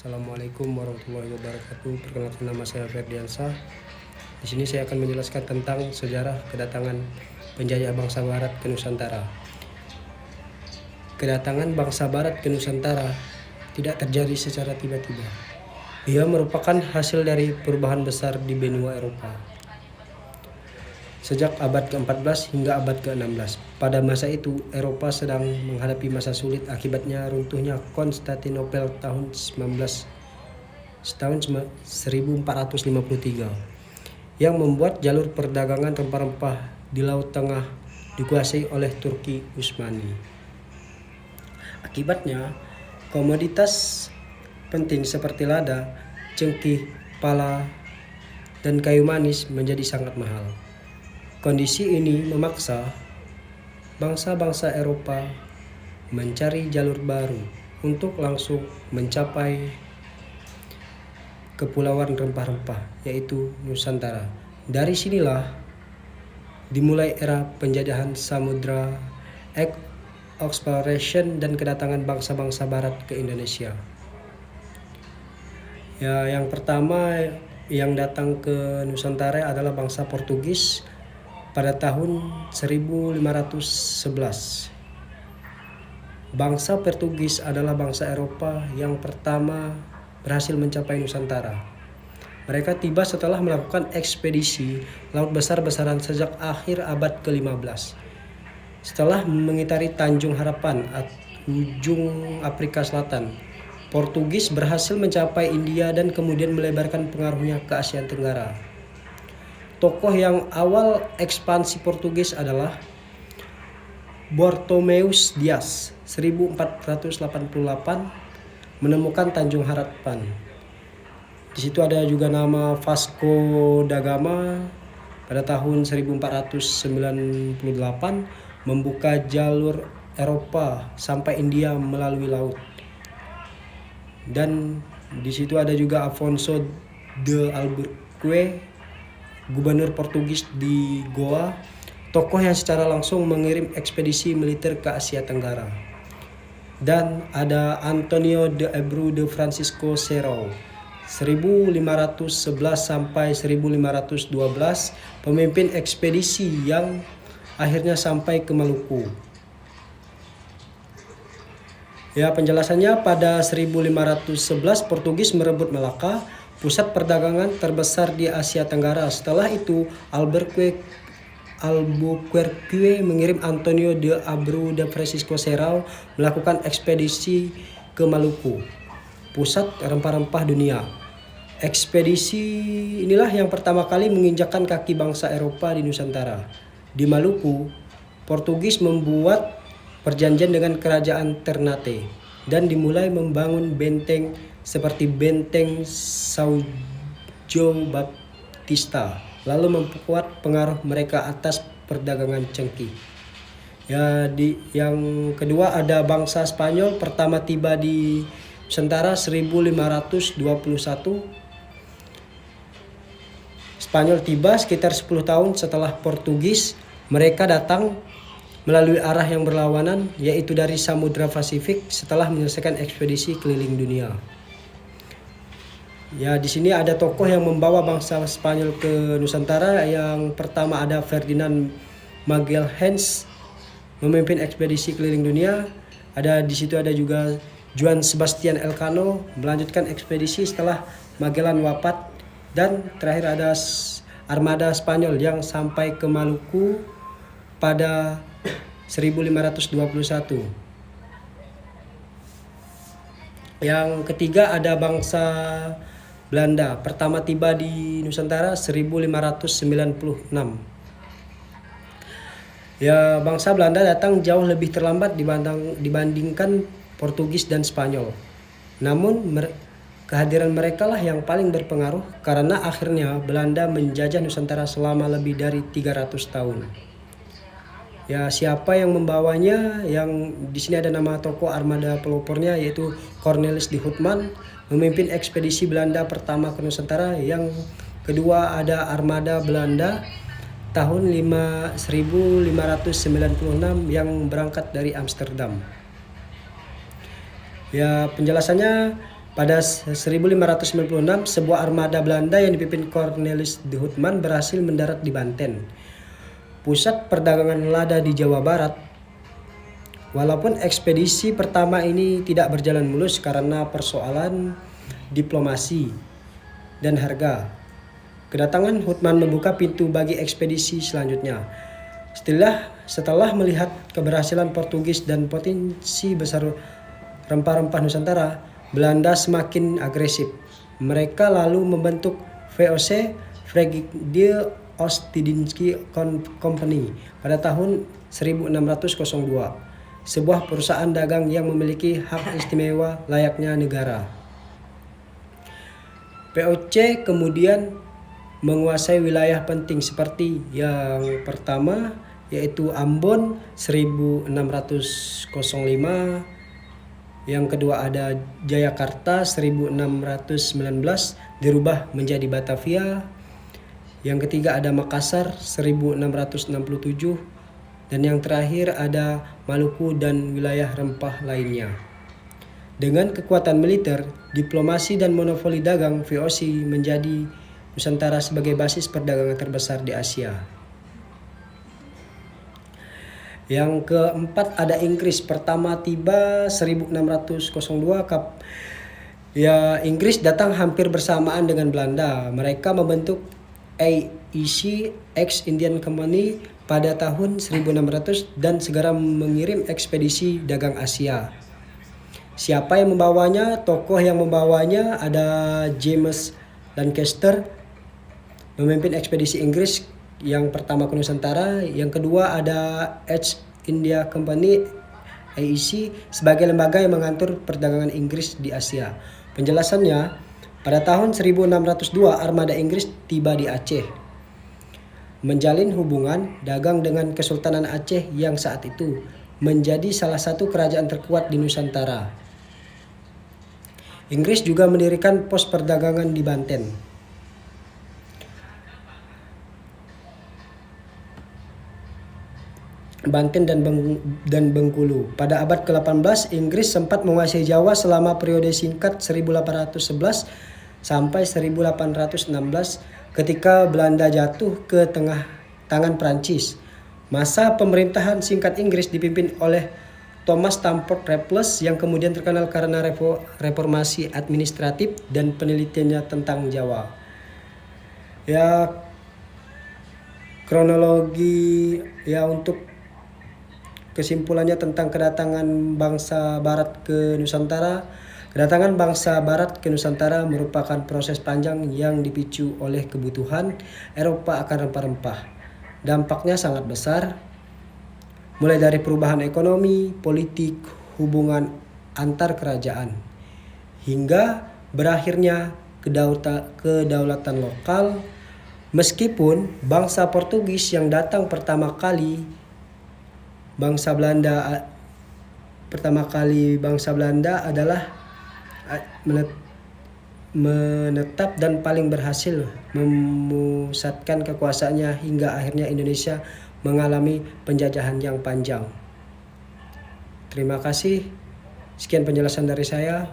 Assalamualaikum warahmatullahi wabarakatuh. Perkenalkan, nama saya Ferdiansah. Di sini saya akan menjelaskan tentang sejarah kedatangan penjajah bangsa Barat ke Nusantara. Kedatangan bangsa Barat ke Nusantara tidak terjadi secara tiba-tiba. Ia merupakan hasil dari perubahan besar di benua Eropa sejak abad ke-14 hingga abad ke-16. Pada masa itu, Eropa sedang menghadapi masa sulit akibatnya runtuhnya Konstantinopel tahun 1453 yang membuat jalur perdagangan rempah-rempah di Laut Tengah dikuasai oleh Turki Utsmani. Akibatnya, komoditas penting seperti lada, cengkih, pala, dan kayu manis menjadi sangat mahal. Kondisi ini memaksa bangsa-bangsa Eropa mencari jalur baru untuk langsung mencapai kepulauan rempah-rempah, yaitu Nusantara. Dari sinilah dimulai era penjajahan samudra, exploration, dan kedatangan bangsa-bangsa Barat ke Indonesia. Yang pertama yang datang ke Nusantara adalah bangsa Portugis pada tahun 1511. Bangsa Portugis adalah bangsa Eropa yang pertama berhasil mencapai Nusantara. Mereka tiba setelah melakukan ekspedisi laut besar-besaran sejak akhir abad ke-15. Setelah mengitari Tanjung Harapan, ujung Afrika Selatan, Portugis berhasil mencapai India dan kemudian melebarkan pengaruhnya ke Asia Tenggara. Tokoh yang awal ekspansi Portugis adalah Bartolomeu Dias, 1488 menemukan Tanjung Harapan. Di situ ada juga nama Vasco da Gama pada tahun 1498 membuka jalur Eropa sampai India melalui laut. Dan di situ ada juga Afonso de Albuquerque, gubernur Portugis di Goa, tokoh yang secara langsung mengirim ekspedisi militer ke Asia Tenggara. Dan ada Antonio de Abreu de Francisco Serrao, 1511 sampai 1512, pemimpin ekspedisi yang akhirnya sampai ke Maluku. Penjelasannya, pada 1511 Portugis merebut Malaka, pusat perdagangan terbesar di Asia Tenggara. Setelah itu, Albuquerque mengirim Antonio de Abreu de Francisco Serrao melakukan ekspedisi ke Maluku, pusat rempah-rempah dunia. Ekspedisi inilah yang pertama kali menginjakkan kaki bangsa Eropa di Nusantara. Di Maluku, Portugis membuat perjanjian dengan kerajaan Ternate dan dimulai membangun benteng seperti Benteng São João Baptista, lalu memperkuat pengaruh mereka atas perdagangan cengkih. Yang kedua ada bangsa Spanyol, pertama tiba di Nusantara 1521. Spanyol tiba sekitar 10 tahun setelah Portugis. Mereka datang melalui arah yang berlawanan, yaitu dari Samudra Pasifik setelah menyelesaikan ekspedisi keliling dunia. Di sini ada tokoh yang membawa bangsa Spanyol ke Nusantara. Yang pertama ada Ferdinand Magalhães, memimpin ekspedisi keliling dunia. Di situ ada juga Juan Sebastian Elcano melanjutkan ekspedisi setelah Magellan wafat. Dan terakhir ada armada Spanyol yang sampai ke Maluku pada 1521. Yang ketiga ada bangsa Belanda, pertama tiba di Nusantara 1596. Bangsa Belanda datang jauh lebih terlambat dibandingkan Portugis dan Spanyol. Namun kehadiran mereka lah yang paling berpengaruh karena akhirnya Belanda menjajah Nusantara selama lebih dari 300 tahun. Siapa yang membawanya? Yang di sini ada nama tokoh armada pelopornya, yaitu Cornelis de Houtman, memimpin ekspedisi Belanda pertama ke Nusantara. Yang kedua ada armada Belanda tahun 1596 yang berangkat dari Amsterdam. Penjelasannya, Pada 1596, sebuah armada Belanda yang dipimpin Cornelis de Houtman berhasil mendarat di Banten, pusat perdagangan lada di Jawa Barat. Walaupun ekspedisi pertama ini tidak berjalan mulus karena persoalan diplomasi dan harga, kedatangan Houtman membuka pintu bagi ekspedisi selanjutnya. Setelah melihat keberhasilan Portugis dan potensi besar rempah-rempah Nusantara, Belanda semakin agresif. Mereka lalu membentuk VOC, Vrije Oost-Indisch Company, pada tahun 1602, sebuah perusahaan dagang yang memiliki hak istimewa layaknya negara. VOC kemudian menguasai wilayah penting seperti yang pertama yaitu Ambon 1605, yang kedua ada Jayakarta 1619 dirubah menjadi Batavia, yang ketiga ada Makassar 1667, dan yang terakhir ada Maluku dan wilayah rempah lainnya. Dengan kekuatan militer, diplomasi dan monopoli dagang, VOC menjadi Nusantara sebagai basis perdagangan terbesar di Asia. Yang keempat ada Inggris. Pertama tiba 1602. Inggris datang hampir bersamaan dengan Belanda. Mereka membentuk AEC, East Indian Company, pada tahun 1600 dan segera mengirim ekspedisi dagang Asia. Siapa yang membawanya? Tokoh yang membawanya ada James Lancaster, memimpin ekspedisi Inggris yang pertama ke Nusantara. Yang kedua ada East India Company, AEC, sebagai lembaga yang mengatur perdagangan Inggris di Asia. Penjelasannya, pada tahun 1602 armada Inggris tiba di Aceh, menjalin hubungan dagang dengan Kesultanan Aceh yang saat itu menjadi salah satu kerajaan terkuat di Nusantara. Inggris juga mendirikan pos perdagangan di Banten. Dan Bengkulu. Pada abad ke-18, Inggris sempat menguasai Jawa selama periode singkat 1811 sampai 1816 ketika Belanda jatuh ke tangan Prancis. Masa pemerintahan singkat Inggris dipimpin oleh Thomas Stamford Raffles yang kemudian terkenal karena reformasi administratif dan penelitiannya tentang Jawa. Kronologi untuk kesimpulannya tentang kedatangan bangsa Barat ke Nusantara. Kedatangan bangsa Barat ke Nusantara merupakan proses panjang yang dipicu oleh kebutuhan Eropa akan rempah-rempah. Dampaknya sangat besar, mulai dari perubahan ekonomi, politik, hubungan antar kerajaan, hingga berakhirnya kedaulatan lokal. Meskipun bangsa Portugis yang datang pertama kali bangsa Belanda adalah menetap dan paling berhasil memusatkan kekuasaannya hingga akhirnya Indonesia mengalami penjajahan yang panjang. Terima kasih. Sekian penjelasan dari saya.